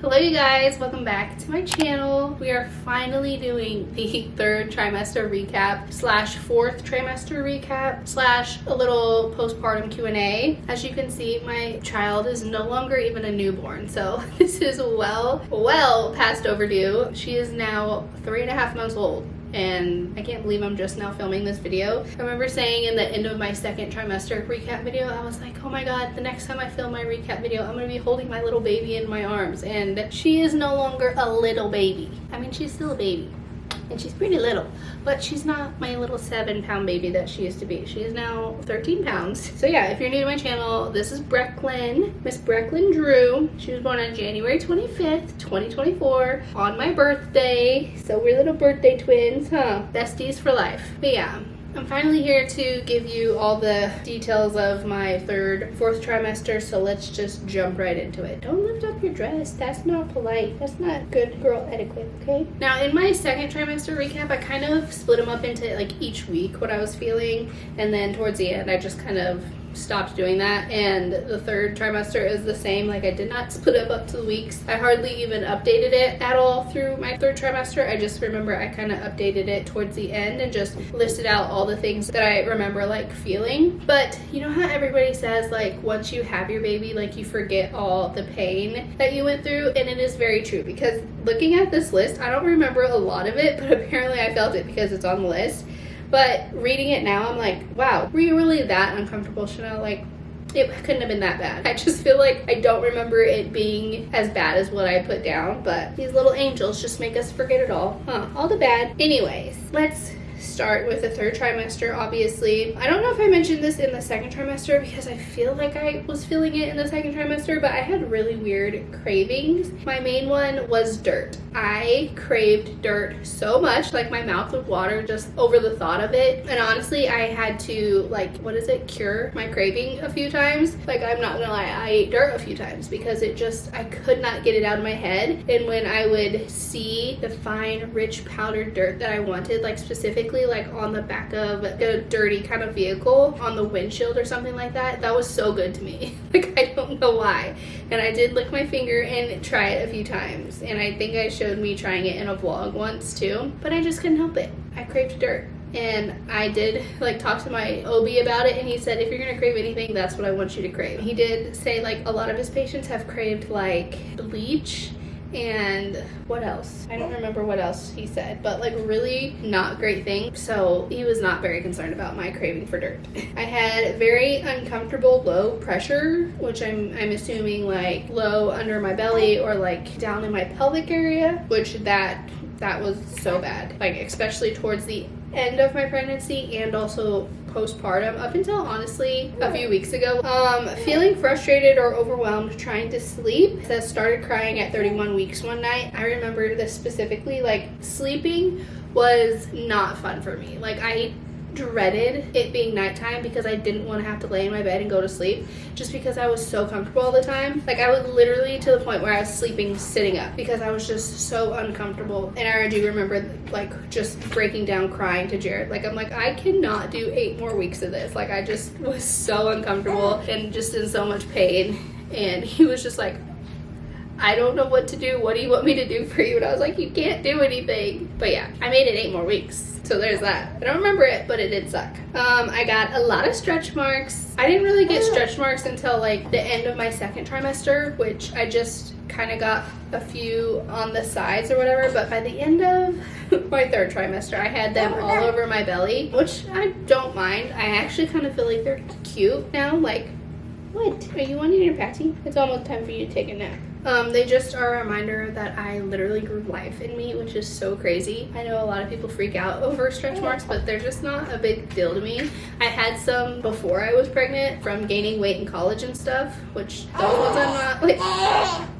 Hello you guys, welcome back to my channel. We are finally doing the third trimester recap slash fourth trimester recap slash a little postpartum Q&A. As you can see, my child is no longer even a newborn, so this is well past overdue. She is now 3.5 months old. And I can't believe I'm just now filming this video. I remember saying in the end of my second trimester recap video, I was like, oh my god, the next time I film my recap video, I'm gonna be holding my little baby in my arms. And she is no longer a little baby. I mean, she's still a baby. And she's pretty little, but she's not my little 7-pound baby that she used to be. She is now 13 pounds. So yeah, if you're new to my channel, this is Brecklin, Miss Brecklin Drew. She was born on January 25th, 2024, on my birthday. So we're little birthday twins, huh? Besties for life. But yeah, I'm finally here to give you all the details of my fourth trimester, so let's just jump right into it. Don't lift up your dress. That's not polite. That's not good girl etiquette, okay? Now, in my second trimester recap, I kind of split them up into like each week what I was feeling, and then towards the end, I just kind of stopped doing that. And the third trimester is the same. Like, I did not split it up to the weeks. I hardly even updated it at all through my third trimester. I just remember I kind of updated it towards the end and just listed out all the things that I remember like feeling. But you know how everybody says like once you have your baby, like you forget all the pain that you went through? And it is very true, because looking at this list, I don't remember a lot of it, but apparently I felt it because it's on the list. But reading it now, I'm like, wow, were you really that uncomfortable, Chanel? Like, it couldn't have been that bad. I just feel like I don't remember it being as bad as what I put down, but these little angels just make us forget it all, huh? All the bad. Anyways, let's start with the third trimester. Obviously, I don't know if I mentioned this in the second trimester because I feel like I was feeling it in the second trimester, but I had really weird cravings. My main one was dirt. I craved dirt so much, like my mouth would water just over the thought of it. And honestly, I had to like, cure my craving a few times. Like, I'm not gonna lie, I ate dirt a few times because I could not get it out of my head. And when I would see the fine, rich powdered dirt that I wanted, like specifically like on the back of a dirty kind of vehicle, on the windshield or something like that, that was so good to me. Like, I don't know why. And I did lick my finger and try it a few times, and I think I showed me trying it in a vlog once too, but I just couldn't help it. I craved dirt. And I did like talk to my OB about it, and he said, if you're gonna crave anything, that's what I want you to crave. He did say like a lot of his patients have craved like bleach and what else? I don't remember what else he said, but like really not great things. So he was not very concerned about my craving for dirt. I had very uncomfortable low pressure, which I'm assuming like low under my belly or like down in my pelvic area, which that was so bad. Like, especially towards the end of my pregnancy and also postpartum, up until honestly a few weeks ago. Feeling frustrated or overwhelmed trying to sleep. I started crying at 31 weeks one night. I remember this specifically. Like, sleeping was not fun for me. Like, I dreaded it being nighttime because I didn't want to have to lay in my bed and go to sleep, just because I was so comfortable all the time. Like, I was literally to the point where I was sleeping sitting up because I was just so uncomfortable. And I do remember like just breaking down crying to Jared. Like, I'm like, I cannot do 8 more weeks of this. Like, I just was so uncomfortable and just in so much pain. And he was just like, I don't know what to do. What do you want me to do for you? And I was like, you can't do anything. But yeah, I made it 8 more weeks. So there's that. I don't remember it, but it did suck. I got a lot of stretch marks. I didn't really get stretch marks until like the end of my second trimester, which I just kind of got a few on the sides or whatever. But by the end of my third trimester, I had them all over my belly, which I don't mind. I actually kind of feel like they're cute now. Like, what? Are you wanting your patty? It's almost time for you to take a nap. They just are a reminder that I literally grew life in me, which is so crazy. I know a lot of people freak out over stretch marks, but they're just not a big deal to me. I had some before I was pregnant from gaining weight in college and stuff, which those ones I'm not like...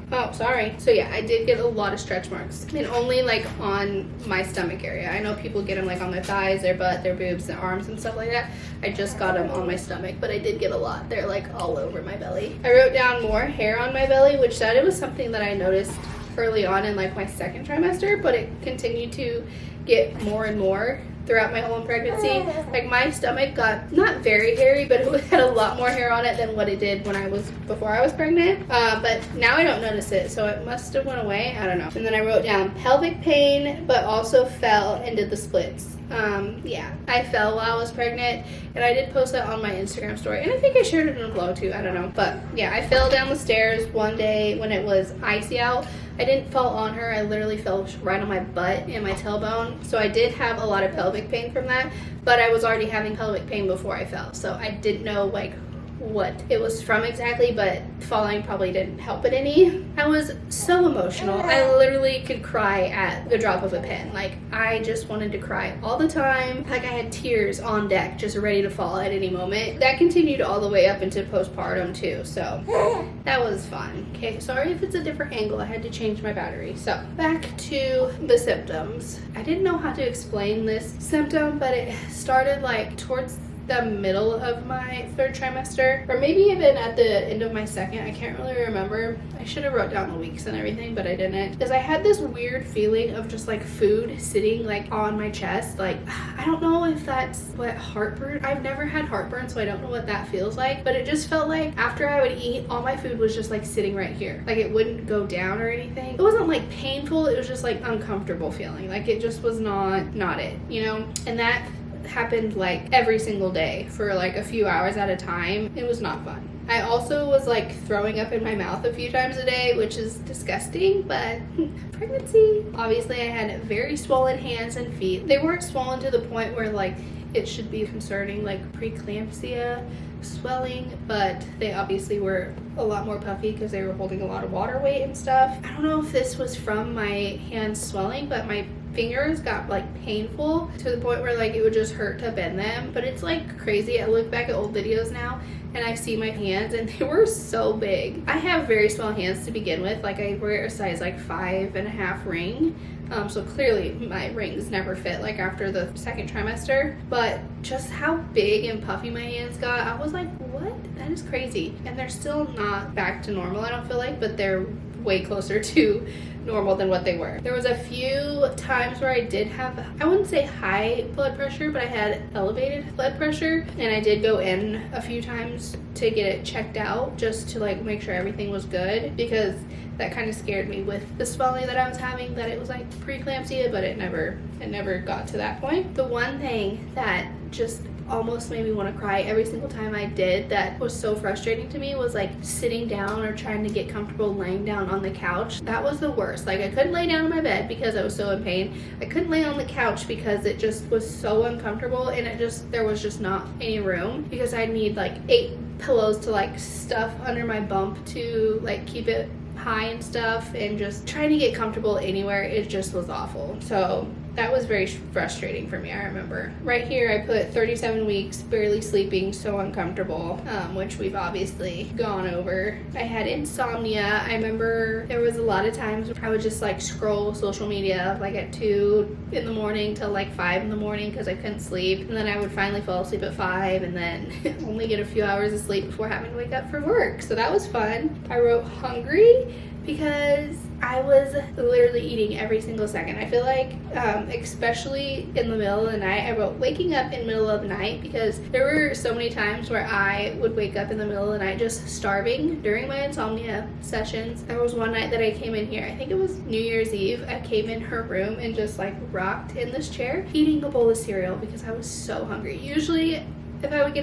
Oh, sorry. So yeah, I did get a lot of stretch marks, and only like on my stomach area. I know people get them like on their thighs, their butt, their boobs, their arms and stuff like that. I just got them on my stomach, but I did get a lot. They're like all over my belly. I wrote down more hair on my belly, which it was something that I noticed early on in like my second trimester, but it continued to get more and more throughout my whole pregnancy. Like my stomach got not very hairy, but it had a lot more hair on it than what it did before I was pregnant. But now I don't notice it, so it must have went away. I don't know. And then I wrote down pelvic pain, but also fell and did the splits. Yeah, I fell while I was pregnant, and I did post that on my Instagram story, and I think I shared it in a vlog too, I don't know. But yeah, I fell down the stairs one day when it was icy out. I didn't fall on her, I literally fell right on my butt and my tailbone, so I did have a lot of pelvic pain from that, but I was already having pelvic pain before I fell, so I didn't know like what it was from exactly, but falling probably didn't help it any. I was so emotional. I literally could cry at the drop of a pin. Like I just wanted to cry all the time. Like I had tears on deck just ready to fall at any moment. That continued all the way up into postpartum too, so that was fun. Okay, sorry if it's a different angle. I had to change my battery. So back to the symptoms. I didn't know how to explain this symptom, but it started like towards the middle of my third trimester, or maybe even at the end of my second. I can't really remember. I should have wrote down the weeks and everything, but I didn't, because I had this weird feeling of just like food sitting like on my chest. Like I don't know if that's what heartburn, I've never had heartburn, so I don't know what that feels like, but it just felt like after I would eat, all my food was just like sitting right here. Like it wouldn't go down or anything. It wasn't like painful, it was just like uncomfortable feeling. Like it just was not it, you know? And that happened like every single day for like a few hours at a time. It was not fun. I also was like throwing up in my mouth a few times a day, which is disgusting, but pregnancy. Obviously I had very swollen hands and feet. They weren't swollen to the point where like it should be concerning, like preeclampsia swelling, but they obviously were a lot more puffy because they were holding a lot of water weight and stuff. I don't know if this was from my hands swelling, but my fingers got like painful to the point where like it would just hurt to bend them. But it's like crazy. I look back at old videos now and I see my hands and they were so big. I have very small hands to begin with. Like I wear a size like 5.5 ring. So clearly my rings never fit like after the second trimester, but just how big and puffy my hands got, I was like, what? That is crazy. And they're still not back to normal, I don't feel like, but they're way closer to normal than what they were. There was a few times where I did have, I wouldn't say high blood pressure, but I had elevated blood pressure, and I did go in a few times to get it checked out just to like make sure everything was good, because that kind of scared me with the swelling that I was having, that it was like preeclampsia, but it never got to that point. The one thing that just almost made me want to cry every single time I did, that was so frustrating to me, was like sitting down or trying to get comfortable laying down on the couch. That was the worst. Like I couldn't lay down on my bed because I was so in pain. I couldn't lay on the couch because it just was so uncomfortable, and there was just not any room, because I need like 8 pillows to like stuff under my bump to like keep it high and stuff, and just trying to get comfortable anywhere, it just was awful. So that was very frustrating for me. I remember right here I put 37 weeks, barely sleeping, so uncomfortable, which we've obviously gone over. I had insomnia. I remember there was a lot of times where I would just like scroll social media like at 2 in the morning till like 5 in the morning because I couldn't sleep, and then I would finally fall asleep at 5 and then only get a few hours of sleep before having to wake up for work. So that was fun. I wrote hungry because I was literally eating every single second. I feel like, especially in the middle of the night, I wrote waking up in the middle of the night, because there were so many times where I would wake up in the middle of the night just starving during my insomnia sessions. There was one night that I came in here, I think it was New Year's Eve, I came in her room and just like rocked in this chair eating a bowl of cereal because I was so hungry. Usually if I would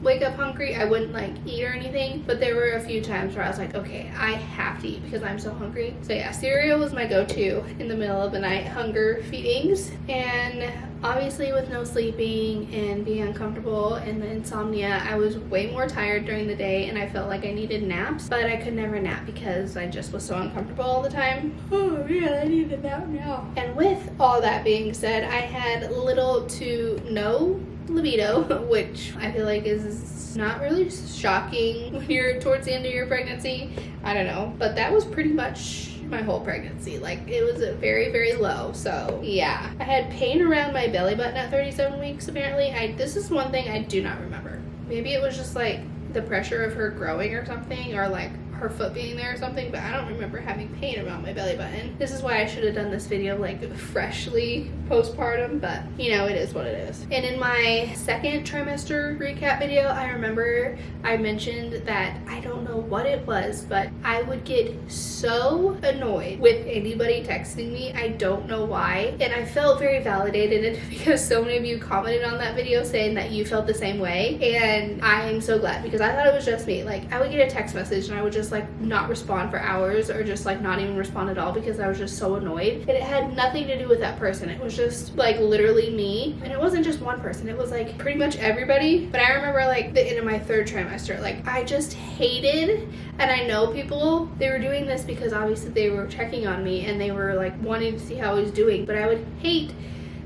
wake up hungry, I wouldn't like eat or anything, but there were a few times where I was like, okay, I have to eat because I'm so hungry. So yeah, cereal was my go-to in the middle of the night hunger feedings. And obviously with no sleeping and being uncomfortable and the insomnia, I was way more tired during the day, and I felt like I needed naps, but I could never nap because I just was so uncomfortable all the time. Oh man, I need a nap now. And with all that being said, I had little to no libido, which I feel like is not really shocking when you're towards the end of your pregnancy. I don't know, but that was pretty much my whole pregnancy. Like it was very, very low. So yeah, I had pain around my belly button at 37 weeks apparently. This is one thing I do not remember. Maybe it was just like the pressure of her growing or something, or like her foot being there or something, but I don't remember having pain around my belly button. This is why I should have done this video like freshly postpartum, but you know, it is what it is. And in my second trimester recap video, I remember I mentioned that I don't know what it was, but I would get so annoyed with anybody texting me. I don't know why. And I felt very validated because so many of you commented on that video saying that you felt the same way. And I am so glad, because I thought it was just me. Like, I would get a text message and I would just like not respond for hours, or just like not even respond at all, because I was just so annoyed. And it had nothing to do with that person. It was just like literally me. And it wasn't just one person, it was like pretty much everybody. But I remember like the end of my third trimester, like I just hated, and I know people, they were doing this because obviously they were checking on me and they were like wanting to see how I was doing, but I would hate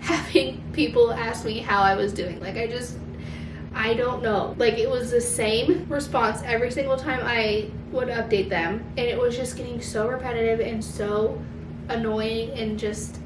having people ask me how I was doing. Like, I don't know. Like, it was the same response every single time I would update them, and it was just getting so repetitive and so annoying, and just,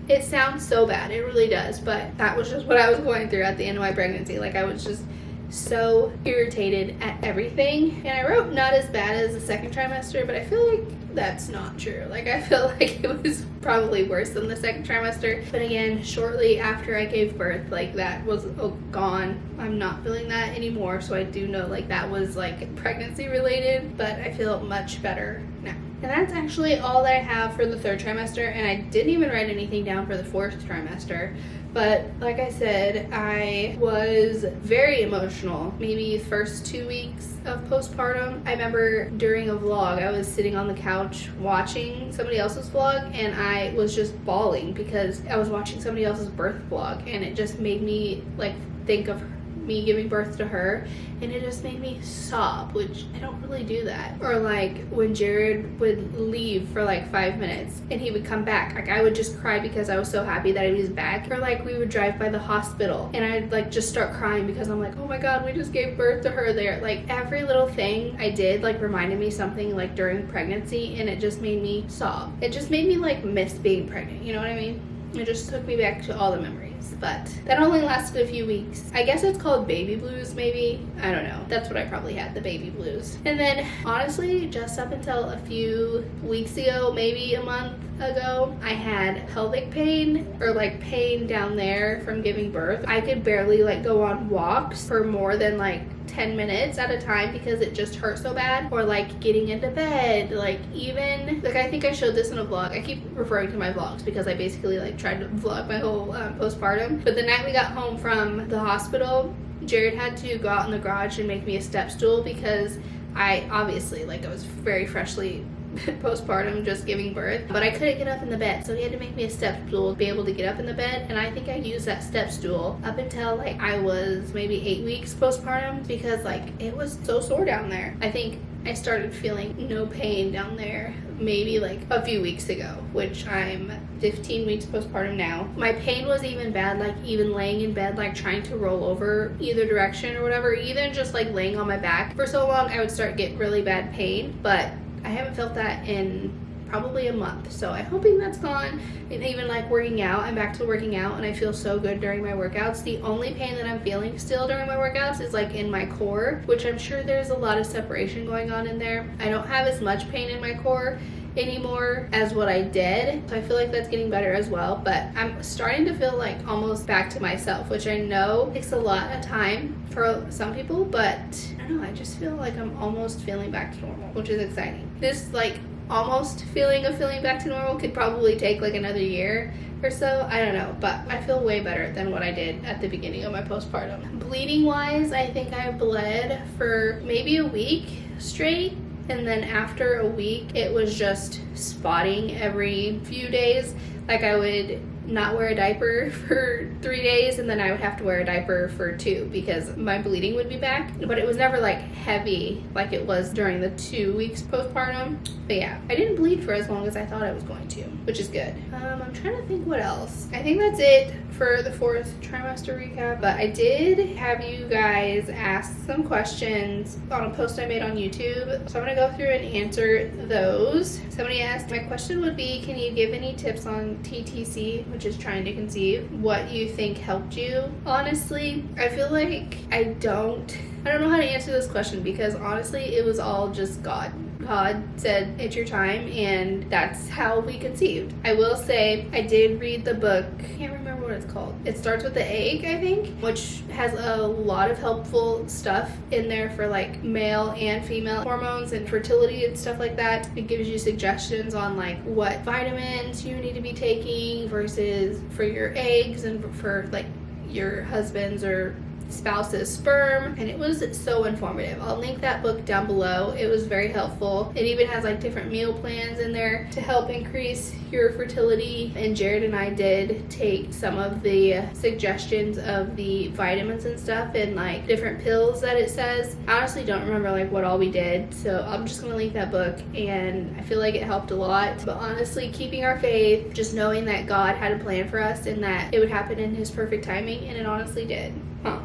it sounds so bad, it really does, but that was just what I was going through at the end of my pregnancy. Like, I was just so irritated at everything. And I wrote not as bad as the second trimester, but I feel like that's not true. Like, I feel like it was probably worse than the second trimester. But again, shortly after I gave birth, like, that was gone. I'm not feeling that anymore, so I do know like that was like pregnancy related, but I feel much better now. And that's actually all that I have for the third trimester, and I didn't even write anything down for the fourth trimester. But like I said, I was very emotional maybe the first 2 weeks of postpartum. I remember during a vlog, I was sitting on the couch watching somebody else's vlog, and I was just bawling because I was watching somebody else's birth vlog, and it just made me like think of me giving birth to her, and it just made me sob, which I don't really do that. Or like when Jared would leave for like 5 minutes and he would come back, like I would just cry because I was so happy that he was back. Or like we would drive by the hospital and I'd like just start crying because I'm like, oh my god, we just gave birth to her there. Like every little thing I did like reminded me something like during pregnancy, and it just made me sob. It just made me like miss being pregnant, you know what I mean? It just took me back to all the memories. But that only lasted a few weeks. I guess it's called baby blues, maybe. I don't know. That's what I probably had, the baby blues. And then honestly, just up until a few weeks ago, maybe a month ago, I had pelvic pain, or like pain down there from giving birth. I could barely like go on walks for more than like 10 minutes at a time because it just hurt so bad. Or like getting into bed, like even like I think I showed this in a vlog. I keep referring to my vlogs because I basically like tried to vlog my whole postpartum. But the night we got home from the hospital, Jared had to go out in the garage and make me a step stool because I obviously like I was very freshly postpartum, just giving birth, but I couldn't get up in the bed, so he had to make me a step stool to be able to get up in the bed. And I think I used that step stool up until like I was maybe 8 weeks postpartum, because like it was so sore down there. I think I started feeling no pain down there maybe like a few weeks ago, which I'm 15 weeks postpartum now. My pain was even bad, like even laying in bed, like trying to roll over either direction or whatever, even just like laying on my back for so long, I would start to get really bad pain. But I haven't felt that in probably a month, so I'm hoping that's gone. And even like working out, I'm back to working out and I feel so good during my workouts. The only pain that I'm feeling still during my workouts is like in my core, which I'm sure there's a lot of separation going on in there. I don't have as much pain in my core anymore as what I did, so I feel like that's getting better as well. But I'm starting to feel like almost back to myself, which I know takes a lot of time for some people, but I don't know, I just feel like I'm almost feeling back to normal, which is exciting. This like almost feeling back to normal could probably take like another year or so, I don't know, but I feel way better than what I did at the beginning of my postpartum. Bleeding wise, I think I bled for maybe a week straight, and then after a week it was just spotting every few days. Like I would not wear a diaper for 3 days, and then I would have to wear a diaper for 2 because my bleeding would be back. But it was never like heavy like it was during the 2 weeks postpartum. But yeah, I didn't bleed for as long as I thought I was going to, which is good. I'm trying to think what else. I think that's it for the fourth trimester recap. But I did have you guys ask some questions on a post I made on YouTube, so I'm gonna go through and answer those. Somebody asked, my question would be, can you give any tips on TTC, which is trying to conceive, what you think helped you? Honestly, I feel like I don't know how to answer this question, because honestly it was all just God God said it's your time, and that's how we conceived. I will say I did read the book, I can't remember what it's called. It starts with the egg, I think, which has a lot of helpful stuff in there for like male and female hormones and fertility and stuff like that. It gives you suggestions on like what vitamins you need to be taking versus for your eggs and for like your husband's or spouse's sperm, and it was so informative. I'll link that book down below. It was very helpful. It even has like different meal plans in there to help increase your fertility, and Jared and I did take some of the suggestions of the vitamins and stuff and like different pills that it says. I honestly don't remember like what all we did, so I'm just gonna link that book, and I feel like it helped a lot. But honestly, keeping our faith, just knowing that God had a plan for us and that it would happen in his perfect timing, and it honestly did.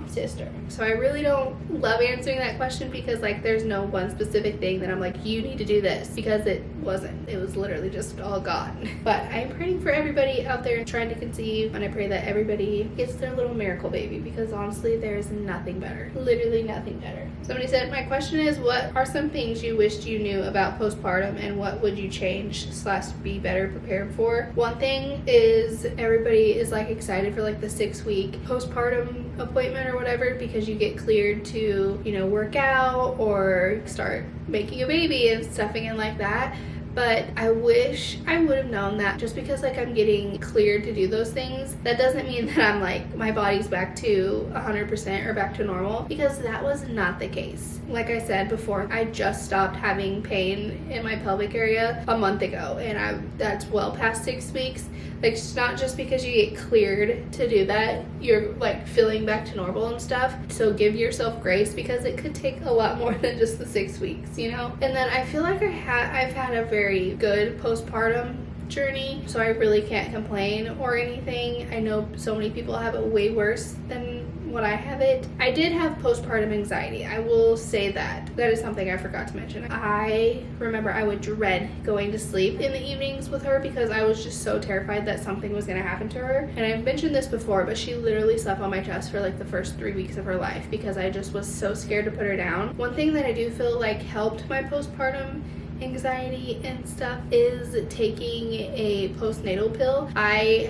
Sister. So I really don't love answering that question because like there's no one specific thing that I'm like, you need to do this, because it wasn't. It was literally just all God. But I'm praying for everybody out there trying to conceive, and I pray that everybody gets their little miracle baby, because honestly there's nothing better. Literally nothing better. Somebody said, my question is, what are some things you wished you knew about postpartum, and what would you change / be better prepared for? One thing is everybody is like excited for like the 6-week postpartum appointment or whatever, because you get cleared to, you know, work out or start making a baby and stuffing and like that. But I wish I would have known that just because like I'm getting cleared to do those things, that doesn't mean that I'm like my body's back to 100% or back to normal, because that was not the case. Like I said before, I just stopped having pain in my pelvic area a month ago, and that's well past 6 weeks. Like, it's not just because you get cleared to do that, you're like feeling back to normal and stuff. So give yourself grace, because it could take a lot more than just the 6 weeks, you know? And then I feel like I've had a very good postpartum journey, so I really can't complain or anything. I know so many people have it way worse than what I have it. I did have postpartum anxiety. I will say that. That is something I forgot to mention. I remember I would dread going to sleep in the evenings with her because I was just so terrified that something was going to happen to her. And I've mentioned this before, but she literally slept on my chest for like the first 3 weeks of her life because I just was so scared to put her down. One thing that I do feel like helped my postpartum anxiety and stuff is taking a postnatal pill. I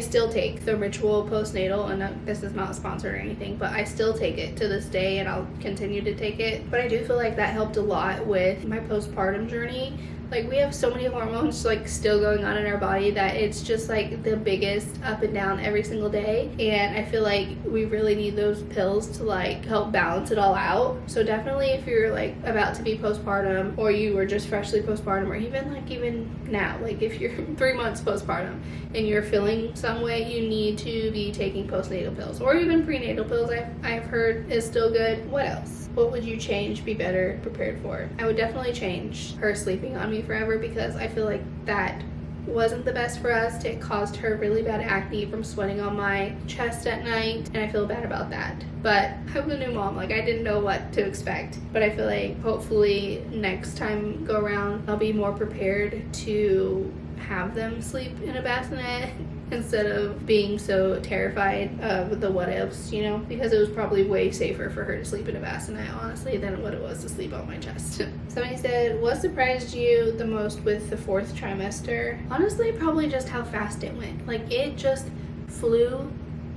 still take the Ritual postnatal, and this is not sponsored or anything, but I still take it to this day, and I'll continue to take it. But I do feel like that helped a lot with my postpartum journey. Like, we have so many hormones like still going on in our body that it's just like the biggest up and down every single day, and I feel like we really need those pills to like help balance it all out. So definitely, if you're like about to be postpartum, or you were just freshly postpartum, or even now, like if you're 3 months postpartum and you're feeling some way, you need to be taking postnatal pills, or even prenatal pills. I've heard is still good. What else? What would you change, be better prepared for? I would definitely change her sleeping on me forever, because I feel like that wasn't the best for us. It caused her really bad acne from sweating on my chest at night, and I feel bad about that. But I was a new mom, like I didn't know what to expect. But I feel like hopefully next time go around I'll be more prepared to have them sleep in a bassinet instead of being so terrified of the what ifs, you know, because it was probably way safer for her to sleep in a bassinet, honestly, than what it was to sleep on my chest. Somebody said, what surprised you the most with the 4th trimester? Honestly, probably just how fast it went. Like, it just flew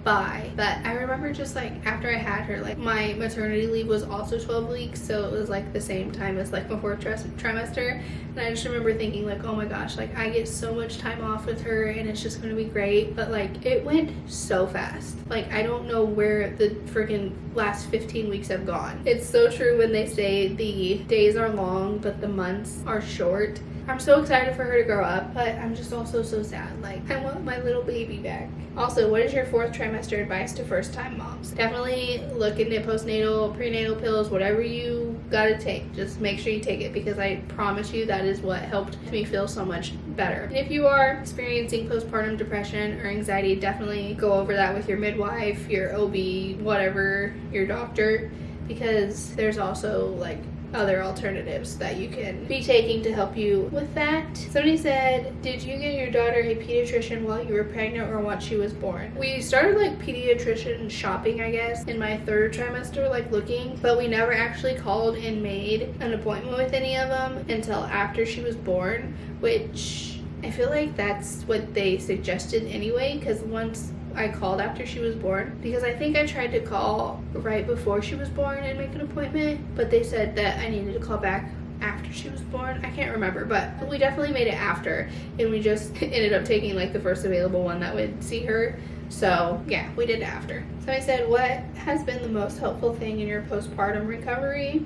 by. But I remember just like after I had her, like my maternity leave was also 12 weeks, so it was like the same time as like my 4th trimester, and I just remember thinking like, oh my gosh, like I get so much time off with her and it's just gonna be great. But like it went so fast. Like I don't know where the freaking last 15 weeks have gone. It's so true when they say the days are long but the months are short. I'm so excited for her to grow up, but I'm just also so sad. Like, I want my little baby back. Also, what is your 4th trimester advice to first-time moms? Definitely look into postnatal, prenatal pills, whatever you gotta take. Just make sure you take it, because I promise you that is what helped me feel so much better. And if you are experiencing postpartum depression or anxiety, definitely go over that with your midwife, your OB, whatever, your doctor, because there's also like other alternatives that you can be taking to help you with that. Somebody said, did you get your daughter a pediatrician while you were pregnant or once she was born? We started like pediatrician shopping, I guess, in my 3rd trimester, like looking, but we never actually called and made an appointment with any of them until after she was born, which I feel like that's what they suggested anyway, because once I called after she was born, because I think I tried to call right before she was born and make an appointment, but they said that I needed to call back after she was born. I can't remember, but we definitely made it after, and we just ended up taking like the first available one that would see her. So yeah, we did it after. So I said, what has been the most helpful thing in your postpartum recovery?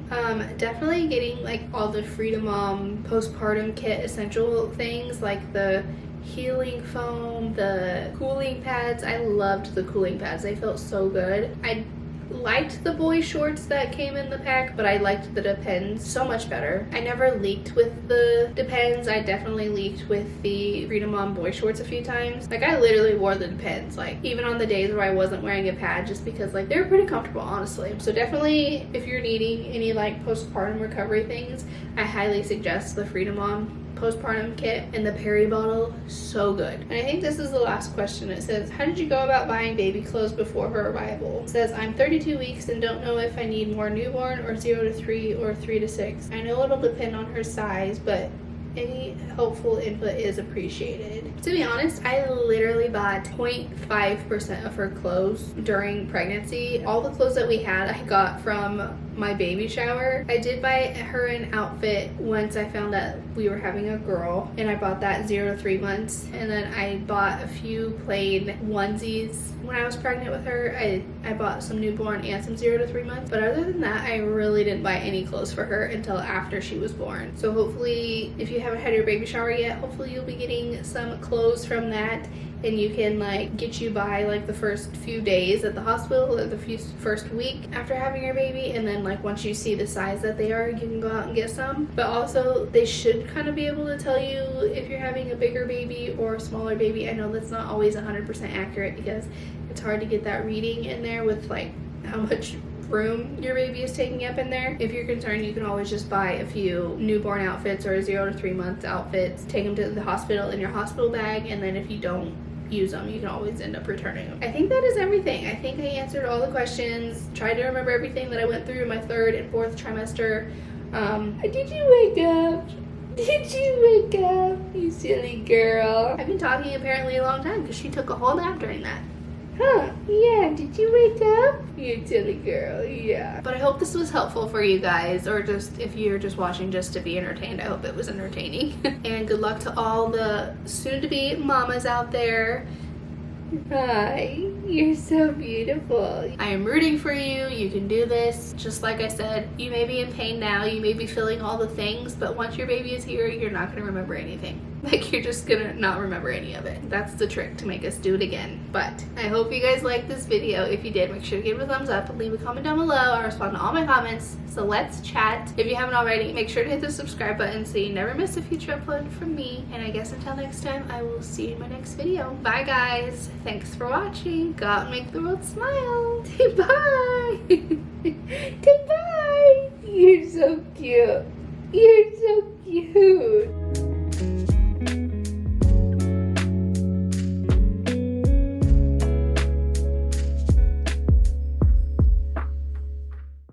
Definitely getting like all the Freedom Mom postpartum kit essential things, like the healing foam, the cooling pads. I loved the cooling pads. They felt so good. I liked the boy shorts that came in the pack, but I liked the Depends so much better. I never leaked with the Depends. I definitely leaked with the Freedom Mom boy shorts a few times. Like, I literally wore the Depends, like even on the days where I wasn't wearing a pad, just because like they were pretty comfortable, honestly. So definitely, if you're needing any like postpartum recovery things, I highly suggest the Freedom Mom postpartum kit and the Perry bottle. So good. And I think this is the last question. It says, how did you go about buying baby clothes before her arrival? It says, I'm 32 weeks and don't know if I need more newborn or 0 to 3 or 3 to 6. I know it'll depend on her size, but any helpful input is appreciated. To be honest, I literally bought 0.5% of her clothes during pregnancy. All the clothes that we had, I got from my baby shower. I did buy her an outfit once I found out we were having a girl, and I bought that 0 to 3 months. And then I bought a few plain onesies when I was pregnant with her. I bought some newborn and some 0 to 3 months, but other than that, I really didn't buy any clothes for her until after she was born. So hopefully, if you haven't had your baby shower yet, hopefully you'll be getting some clothes from that, and you can like get you by like the first few days at the hospital or the first week after having your baby, and then like once you see the size that they are, you can go out and get some. But also, they should kind of be able to tell you if you're having a bigger baby or a smaller baby. I know that's not always 100% accurate because it's hard to get that reading in there with like how much room your baby is taking up in there. If you're concerned, you can always just buy a few newborn outfits or 0 to 3 months outfits, take them to the hospital in your hospital bag, and then if you don't use them, you can always end up returning them. I think that is everything. I think I answered all the questions, tried to remember everything that I went through in my 3rd and 4th trimester. Did you wake up? Did you wake up, you silly girl? I've been talking apparently a long time because she took a whole nap during that. Huh, yeah, did you wake up? You silly girl, yeah. But I hope this was helpful for you guys, or just if you're just watching just to be entertained, I hope it was entertaining. And good luck to all the soon-to-be mamas out there. Hi, you're so beautiful. I am rooting for you. You can do this. Just like I said, you may be in pain now, you may be feeling all the things, but once your baby is here, you're not gonna remember anything. Like, you're just gonna not remember any of it. That's the trick to make us do it again. But I hope you guys liked this video. If you did, make sure to give it a thumbs up and leave a comment down below. I respond to all my comments, so let's chat. If you haven't already, make sure to hit the subscribe button so you never miss a future upload from me. And I guess until next time, I will see you in my next video. Bye guys. Thanks for watching. Go out and make the world smile. Say bye. Say bye. You're so cute. You're so cute.